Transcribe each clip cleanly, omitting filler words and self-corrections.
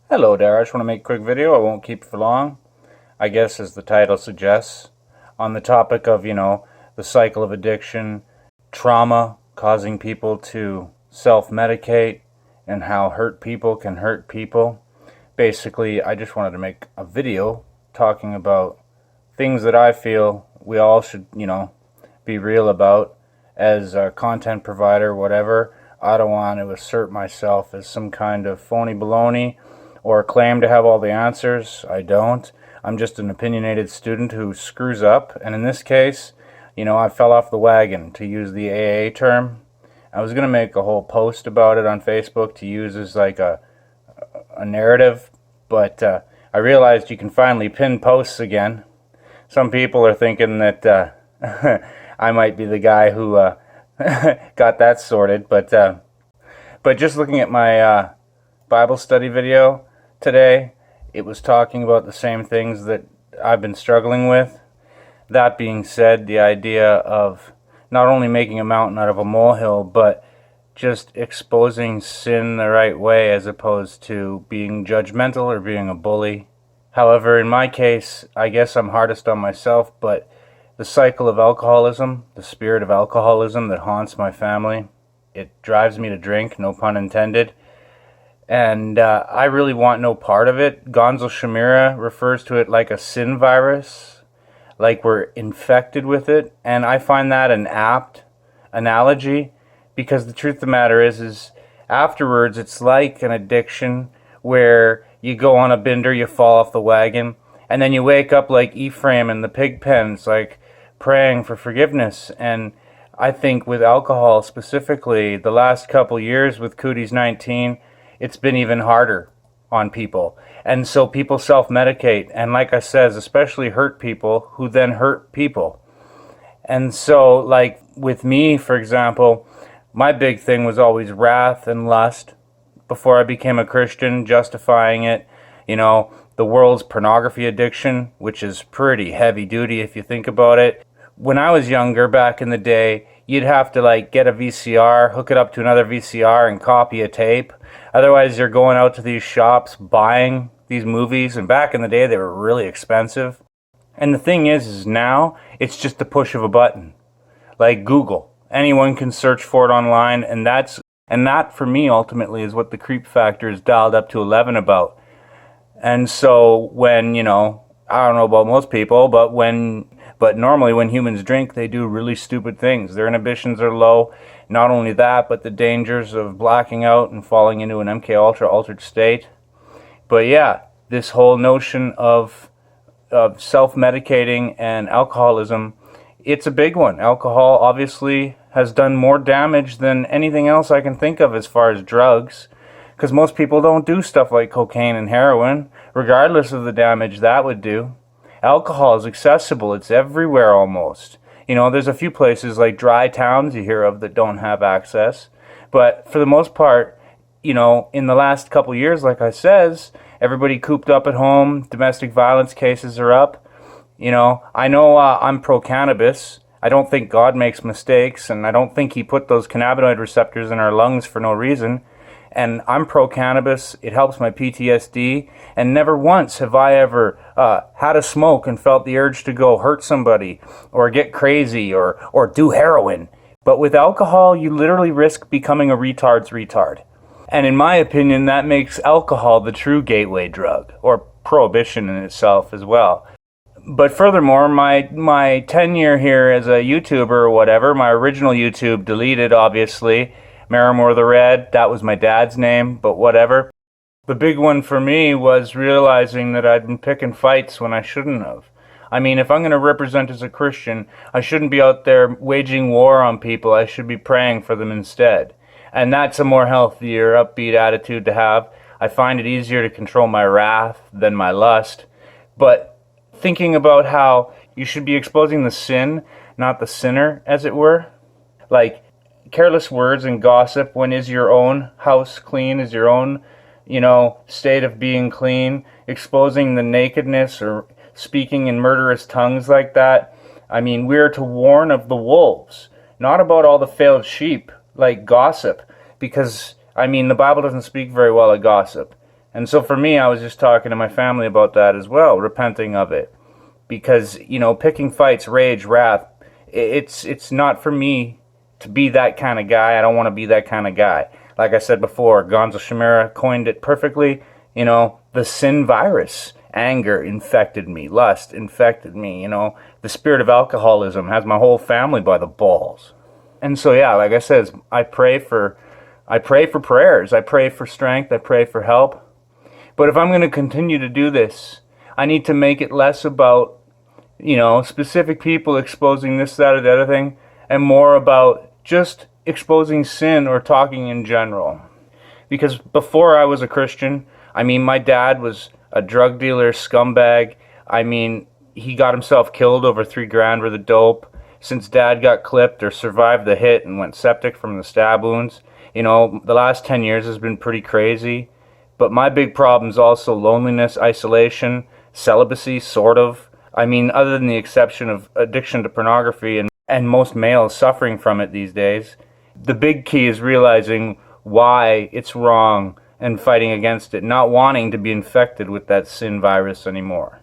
Hello there, I just want to make a quick video. I won't keep it for long. I guess as the title suggests, on the topic of, the cycle of addiction, trauma causing people to self-medicate, and how hurt people can hurt people. Basically, I just wanted to make a video talking about things that I feel we all should, be real about as a content provider, whatever. I don't want to assert myself as some kind of phony baloney or claim to have all the answers. I don't. I'm just an opinionated student who screws up, and in this case, I fell off the wagon, to use the AA term. I was going to make a whole post about it on Facebook to use as like a narrative, but I realized you can finally pin posts again. Some people are thinking that I might be the guy who got that sorted, but just looking at my Bible study video today, it was talking about the same things that I've been struggling with. That being said, the idea of not only making a mountain out of a molehill, but just exposing sin the right way as opposed to being judgmental or being a bully. However, in my case, I guess I'm hardest on myself, but the cycle of alcoholism, the spirit of alcoholism that haunts my family, it drives me to drink, no pun intended. And I really want no part of it. Gonzo Shamira refers to it like a sin virus, like we're infected with it. And I find that an apt analogy, because the truth of the matter is afterwards it's like an addiction where you go on a bender, you fall off the wagon, and then you wake up like Ephraim in the pig pen. It's like praying for forgiveness. And I think with alcohol specifically, the last couple years with Cooties 19, it's been even harder on people. And so people self-medicate, and like I says, especially hurt people who then hurt people. And so, like with me, for example, my big thing was always wrath and lust before I became a Christian, justifying it. The world's pornography addiction, which is pretty heavy duty if you think about it. When I was younger, back in the day, you'd have to get a VCR, hook it up to another VCR, and copy a tape. Otherwise, you're going out to these shops buying these movies, and back in the day, they were really expensive. And the thing is now, it's just the push of a button. Like Google. Anyone can search for it online, and that for me ultimately is what the creep factor is dialed up to 11 about. And so when, I don't know about most people, but normally when humans drink, they do really stupid things. Their inhibitions are low. Not only that, but the dangers of blacking out and falling into an MK Ultra altered state. But yeah, this whole notion of self-medicating and alcoholism, it's a big one. Alcohol obviously has done more damage than anything else I can think of as far as drugs, because most people don't do stuff like cocaine and heroin, regardless of the damage that would do. Alcohol is accessible. It's everywhere almost. There's a few places like dry towns you hear of that don't have access. But for the most part, in the last couple years, like I says, everybody cooped up at home. Domestic violence cases are up. I know I'm pro-cannabis. I don't think God makes mistakes, and I don't think he put those cannabinoid receptors in our lungs for no reason. And I'm pro-cannabis. It helps my PTSD. And never once have I ever had a smoke and felt the urge to go hurt somebody or get crazy or do heroin. But with alcohol, you literally risk becoming a retard's retard. And in my opinion, that makes alcohol the true gateway drug, or prohibition in itself as well. But furthermore, my tenure here as a YouTuber or whatever, my original YouTube deleted, obviously, Marimore the Red, that was my dad's name, but whatever. The big one for me was realizing that I'd been picking fights when I shouldn't have. I mean, if I'm going to represent as a Christian, I shouldn't be out there waging war on people. I should be praying for them instead. And that's a more healthier, upbeat attitude to have. I find it easier to control my wrath than my lust. But thinking about how you should be exposing the sin, not the sinner, as it were. Like, careless words and gossip, when is your own house clean, is your own, state of being clean, exposing the nakedness or speaking in murderous tongues like that. I mean, we're to warn of the wolves, not about all the failed sheep, like gossip, because, the Bible doesn't speak very well of gossip. And so for me, I was just talking to my family about that as well, repenting of it. Because, picking fights, rage, wrath, it's not for me to be that kind of guy. I don't want to be that kind of guy. Like I said before, Gonzo Shimura coined it perfectly. The sin virus. Anger infected me. Lust infected me. The spirit of alcoholism has my whole family by the balls. And so, yeah, like I said, I pray for prayers. I pray for strength. I pray for help. But if I'm going to continue to do this, I need to make it less about, specific people exposing this, that, or the other thing, and more about just exposing sin or talking in general. Because before I was a Christian, my dad was a drug dealer, scumbag. He got himself killed over $3,000 worth of dope. Since Dad got clipped or survived the hit and went septic from the stab wounds, the last 10 years has been pretty crazy. But my big problem is also loneliness, isolation, celibacy, sort of. Other than the exception of addiction to pornography and most males suffering from it these days, the big key is realizing why it's wrong and fighting against it, not wanting to be infected with that sin virus anymore.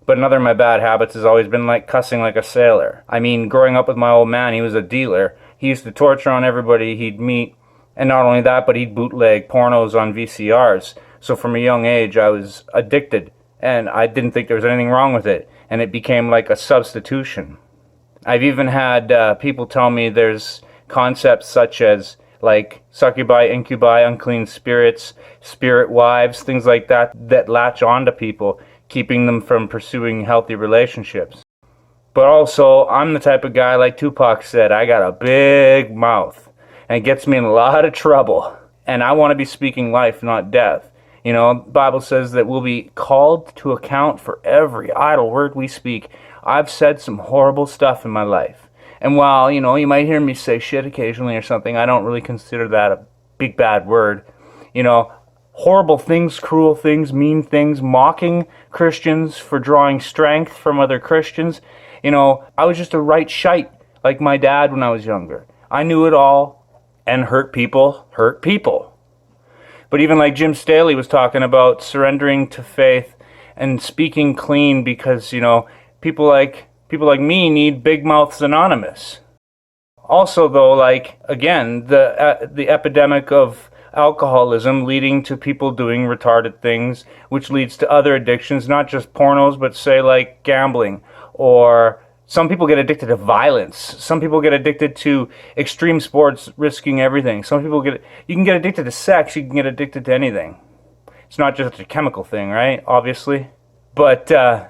But another of my bad habits has always been like cussing like a sailor. Growing up with my old man, he was a dealer. He used to torture on everybody he'd meet. And not only that, but he'd bootleg pornos on VCRs. So from a young age, I was addicted. And I didn't think there was anything wrong with it. And it became like a substitution. I've even had people tell me there's concepts such as like succubi, incubi, unclean spirits, spirit wives, things like that, that latch onto people, keeping them from pursuing healthy relationships. But also, I'm the type of guy, like Tupac said, I got a big mouth. And it gets me in a lot of trouble. And I want to be speaking life, not death. The Bible says that we'll be called to account for every idle word we speak. I've said some horrible stuff in my life. And while, you might hear me say shit occasionally or something, I don't really consider that a big bad word. Horrible things, cruel things, mean things, mocking Christians for drawing strength from other Christians. I was just a right shite, like my dad when I was younger. I knew it all. And hurt people. But even like Jim Staley was talking about surrendering to faith and speaking clean because, people like me need Big Mouths Anonymous. Also, though, like, again, the epidemic of alcoholism leading to people doing retarded things, which leads to other addictions, not just pornos, but say like gambling, or some people get addicted to violence. Some people get addicted to extreme sports, risking everything. You can get addicted to sex, you can get addicted to anything. It's not just a chemical thing, right? Obviously. But a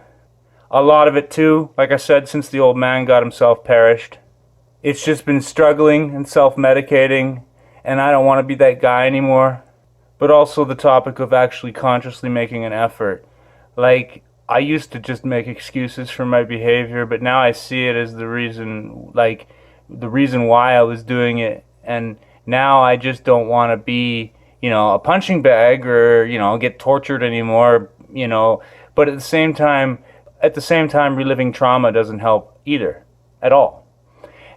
lot of it too, like I said, since the old man got himself perished, it's just been struggling and self-medicating, and I don't want to be that guy anymore. But also the topic of actually consciously making an effort. Like, I used to just make excuses for my behavior, but now I see it as the reason why I was doing it. And now I just don't want to be, a punching bag or, get tortured anymore, But at the same time, reliving trauma doesn't help either, at all.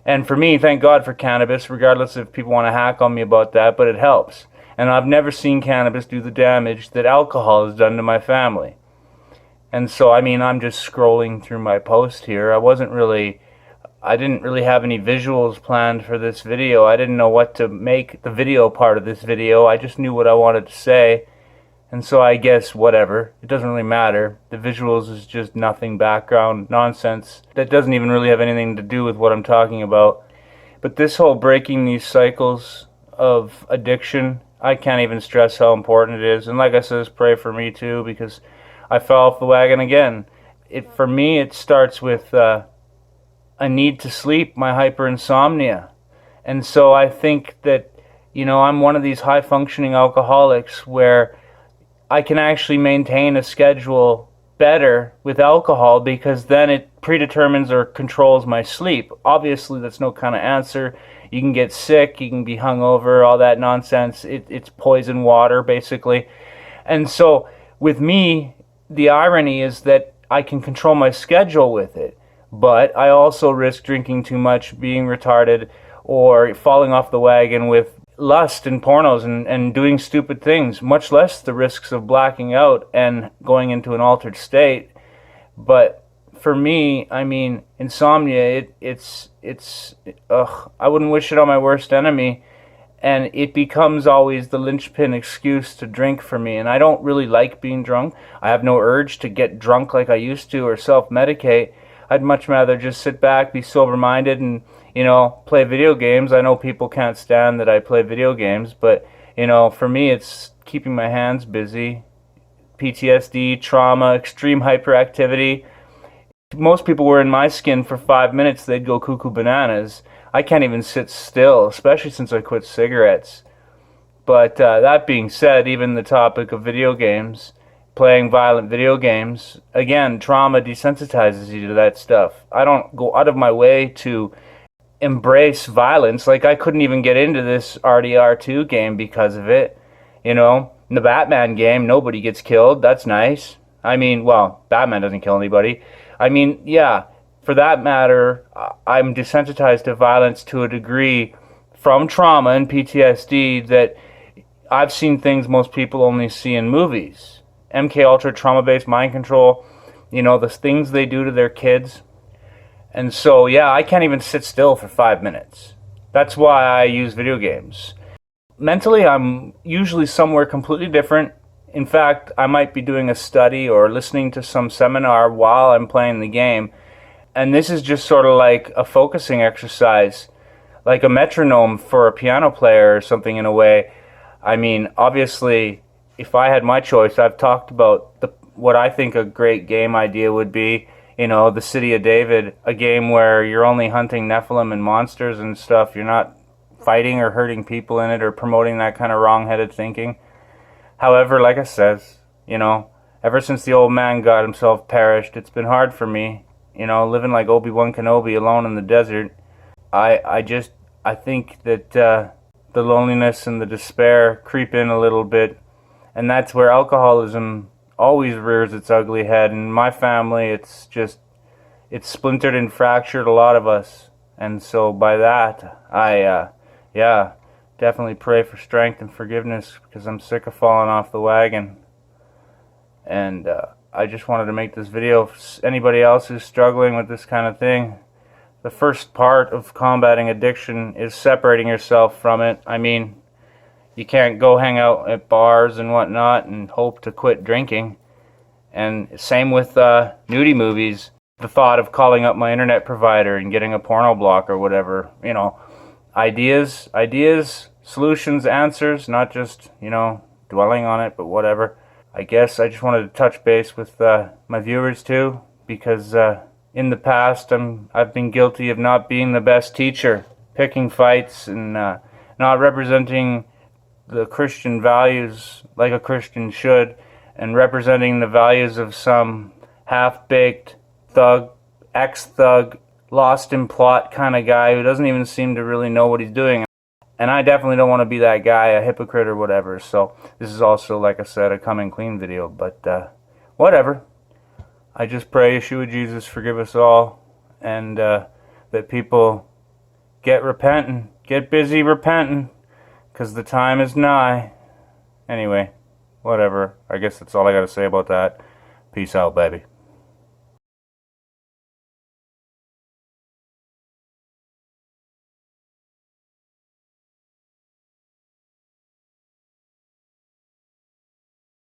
And for me, thank God for cannabis, regardless if people want to hack on me about that, but it helps. And I've never seen cannabis do the damage that alcohol has done to my family. And so, I'm just scrolling through my post here. I didn't really have any visuals planned for this video. I didn't know what to make the video part of this video. I just knew what I wanted to say. And so I guess whatever. It doesn't really matter. The visuals is just nothing, background nonsense. That doesn't even really have anything to do with what I'm talking about. But this whole breaking these cycles of addiction, I can't even stress how important it is. And like I said, pray for me too, because I fell off the wagon again. For me, it starts with a need to sleep, my hyperinsomnia. And so I think that, I'm one of these high-functioning alcoholics where I can actually maintain a schedule better with alcohol because then it predetermines or controls my sleep. Obviously, that's no kind of answer. You can get sick, you can be hungover, all that nonsense. It's poison water, basically. And so with me, the irony is that I can control my schedule with it, but I also risk drinking too much, being retarded, or falling off the wagon with lust in pornos and doing stupid things, much less the risks of blacking out and going into an altered state. But for me, I mean, insomnia, it's ugh, I wouldn't wish it on my worst enemy, and it becomes always the linchpin excuse to drink for me. And I don't really like being drunk. I have no urge to get drunk like I used to or self-medicate. I'd much rather just sit back, be sober-minded, and, play video games. I know people can't stand that I play video games, but, for me, it's keeping my hands busy. PTSD, trauma, extreme hyperactivity. Most people were in my skin for 5 minutes, they'd go cuckoo bananas. I can't even sit still, especially since I quit cigarettes. But that being said, even the topic of video games, playing violent video games, again, trauma desensitizes you to that stuff. I don't go out of my way to embrace violence. Like, I couldn't even get into this RDR2 game because of it. In the Batman game, nobody gets killed. That's nice. I mean, well, Batman doesn't kill anybody. I mean, yeah, for that matter, I'm desensitized to violence to a degree from trauma and PTSD that I've seen things most people only see in movies. MK Ultra, trauma-based mind control, the things they do to their kids. And so, yeah, I can't even sit still for 5 minutes. That's why I use video games. Mentally, I'm usually somewhere completely different. In fact, I might be doing a study or listening to some seminar while I'm playing the game. And this is just sort of like a focusing exercise, like a metronome for a piano player or something in a way. I mean, obviously, if I had my choice, I've talked about what I think a great game idea would be. The City of David, a game where you're only hunting Nephilim and monsters and stuff. You're not fighting or hurting people in it or promoting that kind of wrong-headed thinking. However, like I says, ever since the old man got himself perished, it's been hard for me, living like Obi-Wan Kenobi alone in the desert. I think that the loneliness and the despair creep in a little bit, and that's where alcoholism always rears its ugly head. In my family, it's splintered and fractured a lot of us, and so by that, I definitely pray for strength and forgiveness, because I'm sick of falling off the wagon. And I just wanted to make this video for anybody else who's struggling with this kind of thing. The first part of combating addiction is separating yourself from it. I mean, you can't go hang out at bars and whatnot and hope to quit drinking. And same with nudie movies. The thought of calling up my internet provider and getting a porno block or whatever, ideas, solutions, answers, not just, dwelling on it, but whatever. I guess I just wanted to touch base with my viewers too, because in the past I've been guilty of not being the best teacher, picking fights and not representing the Christian values like a Christian should, and representing the values of some half-baked thug, ex-thug, lost in plot kind of guy who doesn't even seem to really know what he's doing. And I definitely don't want to be that guy, a hypocrite or whatever. So this is also, like I said, a coming clean video. But whatever. I just pray, Yeshua Jesus, forgive us all. And that people get repenting. Get busy repenting. Because the time is nigh. Anyway, whatever. I guess that's all I got to say about that. Peace out, baby.